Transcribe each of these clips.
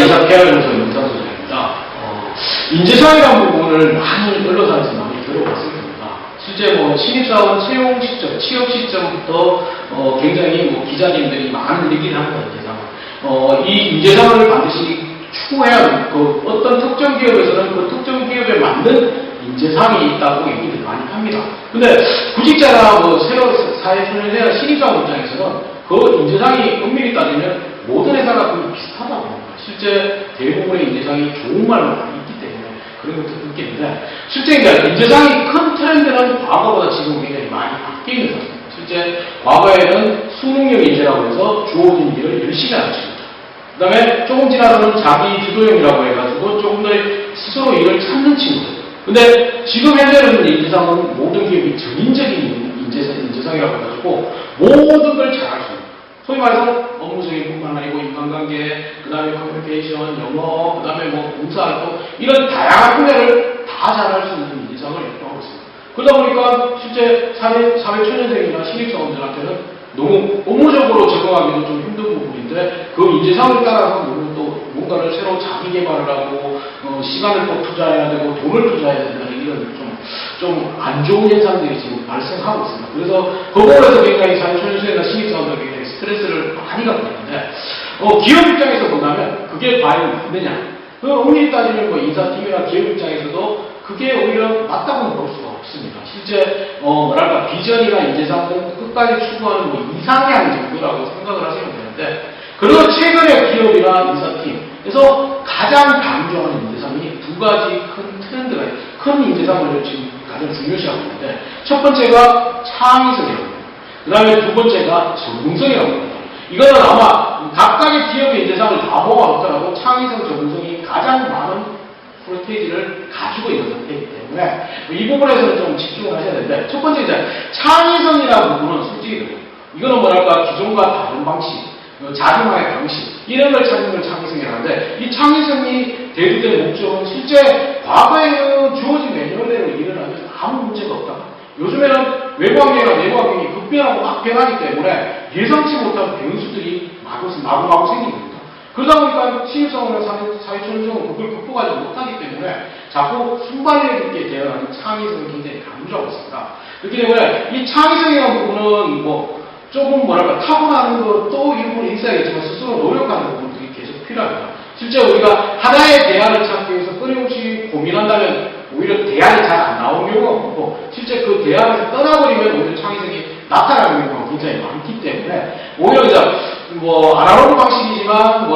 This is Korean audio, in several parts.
인사케어연구소 영상소장입니다. 인재상이라는 부분을 많이 언론사에서 많이 들어봤을 겁니다. 실제 신입사원 채용 시점, 취업 시점부터 굉장히 기자님들이 많은 얘기를 합니다. 인재상. 이 인재상을 반드시 추구해야 하는 어떤 특정 기업에서는 그 특정 기업에 맞는 인재상이 있다고 얘기를 많이 합니다. 근데 구직자나 새로 사회초년을 해야 신입사원 입장에서는 그 인재상이 엄밀히 따지면 모든 회사가 거의 비슷하다고 합니다. 실제 대부분의 인재상이 좋은 말로 많이 있기 때문에 그런 것도 느끼는데, 실제 인재상이 큰 트렌드는 과거보다 지금 굉장히 많이 바뀌어 있는 상태입니다. 실제 과거에는 수능형 인재라고 해서 주어진 일을 열심히 하는 친구들, 그 다음에 조금 지나서는 자기 주도형이라고 해가지고 조금 더 스스로 일을 찾는 친구들. 근데 지금 현재는 인재상은 모든 기업이 전인적인 인재상이라고 해가지고 모든 걸 잘할 수 있는, 소위 말해서 업무적인 뿐만 아니고 인간관계, 그 다음에 커뮤니케이션, 영어, 그 다음에 봉사활동, 이런 다양한 분야를 다 잘할 수 있는 인재상을 요구하고 있습니다. 그러다 보니까 실제 사회초년생이나 신입사원들한테는 너무 업무적으로 적응하기도 좀 힘든 부분인데, 그 인재상을 따라서 너무 또 뭔가를 새로 자기 개발을 하고 시간을 또 투자해야 되고 돈을 투자해야 된다는 이런 좀 안 좋은 현상들이 지금 발생하고 있습니다. 그래서 그 부분에서 굉장히 사회초년생이나 신입사원들이 굉장히 스트레스를 많이 갖고 있는데, 기업 입장에서 본다면 그게 과연 맞느냐? 엄밀히 따지면 인사팀이나 기업 입장에서도 그게 오히려 맞다고는 볼 수가 없습니다. 실제 비전이나 인재상 등 끝까지 추구하는 이상향 정도라고 생각을 하시면 되는데, 그리고 최근에 기업이나 인사팀에서 가장 강조하는 인재상이 두 가지 큰 트렌드가 있어요. 큰 인재상을 지금 가장 중요시하고 있는데, 첫 번째가 창의성이라고 합니다. 그 다음에 두 번째가 전문성이라고 합니다. 이거는 아마 각각의 기업의 인재상을 다 모아놓더라도 창의성, 전문성이 가장 많은 프로테이지를 가지고 있는 상태이기 때문에 이 부분에서는 좀 집중을 하셔야 되는데, 첫 번째 창의성이라는 부분은 솔직히 이거는 기존과 다른 방식, 자동화의 방식, 이런 걸 찾는 걸 창의성이라고 하는데, 이 창의성이 대두된 목적은 실제 과거에는 주어진 매뉴얼대로 일을 하면 아무 문제가 없다. 요즘에는 외부 환경이나 내부 환경이 급변하고 막 변하기 때문에 예상치 못한 변수들이 마구마구 생기는 겁니다. 그러다 보니까 신입사원이나 사회초년생은 그걸 극복하지 못하기 때문에 자꾸 순발력 있게 대응하는 창의성을 굉장히 강조하고 있습니다. 그렇기 때문에 이 창의성이라는 부분은 조금 타고나는 것도 일부러 있어야겠지만 스스로 노력하는 부분들이 계속 필요합니다. 실제 우리가 하나의 대안을 찾기 위해서 끊임없이 고민한다면 오히려 대안이 잘 안 나오는 경우가 없고, 실제 그 대안에서 떠나버리면 오히려 창의성이 나타나는 경우가 굉장히 많기 때문에, 오히려 아날로그 방식이지만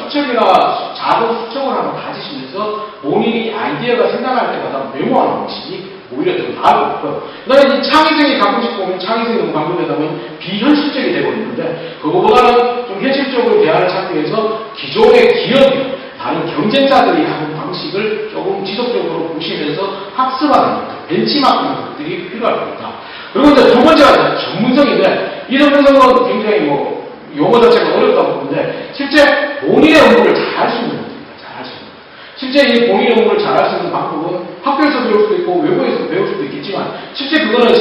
수첩이나 자동 수첩을 한번 가지시면서 본인이 아이디어가 생각할 때마다 메모하는 방식이 오히려 더 나아졌고요. 그 다음에 창의성이 가끔씩 보면 창의성이 너무 강조되다 보면 비현실적이 되고 있는데, 그거보다는 좀 현실적으로 대안을 찾기 위해서 기존의 기업이나 다른 경쟁자들이 하는 방식을 조금 지속적으로 보시면서 학습하는 것들, 벤치마킹하는 것들이 필요할 겁니다. 그리고 이제 두 번째가 전문성인데, 이 전문성은 굉장히 용어 자체가 어렵다고 보는데, 실제 본인의 업무를 잘 할 수 있는 것들입니다. 잘 할 수 있는 것. 실제 이 본인의 업무를 잘 할 수 있는 방법은 학교에서 배울 수도 있고 외부에서 배울 수도 있겠지만, 실제 그거는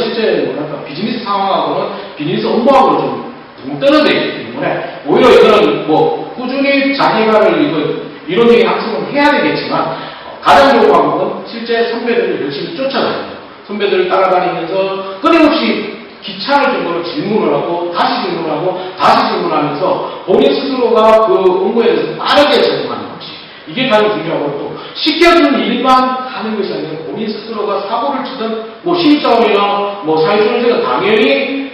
비즈니스 상황하고는 비즈니스 업무하고는 좀 동떨어져 있기 때문에 오히려 이거는 꾸준히 자기만을 이론적인 학습은 해야 되겠지만, 가장 좋은 방법은 실제 선배들을 열심히 쫓아다닙니다. 선배들을 따라다니면서 끊임없이 기차를 중으로 질문을 하고 다시 질문하고 다시 질문하면서 본인 스스로가 그 업무에 대해서 빠르게 적응하는 방식, 이게 가장 중요하고, 또 시켜준 일만 하는 것이 아니라 본인 스스로가 사고를 치든 신입사원이나 사회초년생은 당연히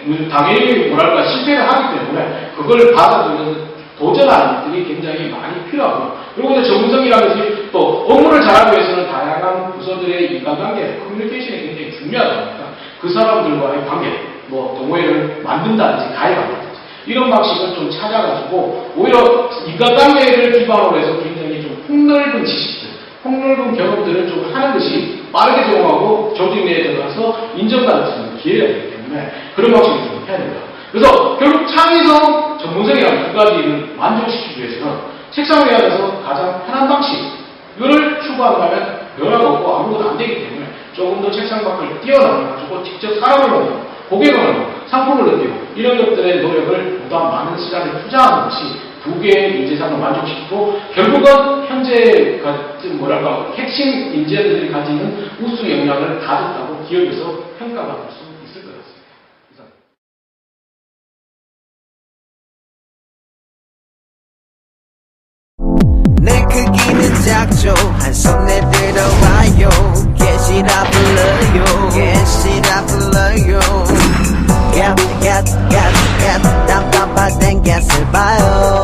실패를 하기 때문에 그걸 받아들이는 도전하는 것들이 굉장히 많이 필요하고요. 그리고 이제 전문성이라는 것이 또 업무를 잘하기 위해서는 다양한 부서들의 인간관계, 커뮤니케이션이 굉장히 중요하다 보니까 그 사람들과의 관계, 동호회를 만든다든지 가입한다든지 이런 방식을 좀 찾아가지고 오히려 인간관계를 기반으로 해서 굉장히 좀 폭넓은 지식들, 폭넓은 경험들을 좀 하는 것이 빠르게 적응하고 조직 내에 들어가서 인정받을 수 있는 기회가 되기 때문에 그런 방식을 좀 해야 됩니다. 그래서 결국 창의성, 전문성이라는 두 가지를 만족시키기 위해서는 책상 위에서 가장 편한 방식, 이거를 추구한다면 변화가 없고 아무것도 안 되기 때문에 조금 더 책상 밖을 뛰어나가지고 직접 사람을 만나고 고객을 만나고 상품을 느끼고 이런 것들의 노력을 보다 많은 시간을 투자하는 것이 두 개의 인재상을 만족시키고 결국은 현재 같은 뭐랄까 핵심 인재들이 가지는 우수 역량을 가졌다고 기업에서 평가받을 수 있을 것 같습니다. 이상. 내 크기는 작죠 한 손 내들어와요 get이라 불러요 get이라 불러요 갓 땀땀바 땡 갓을 봐요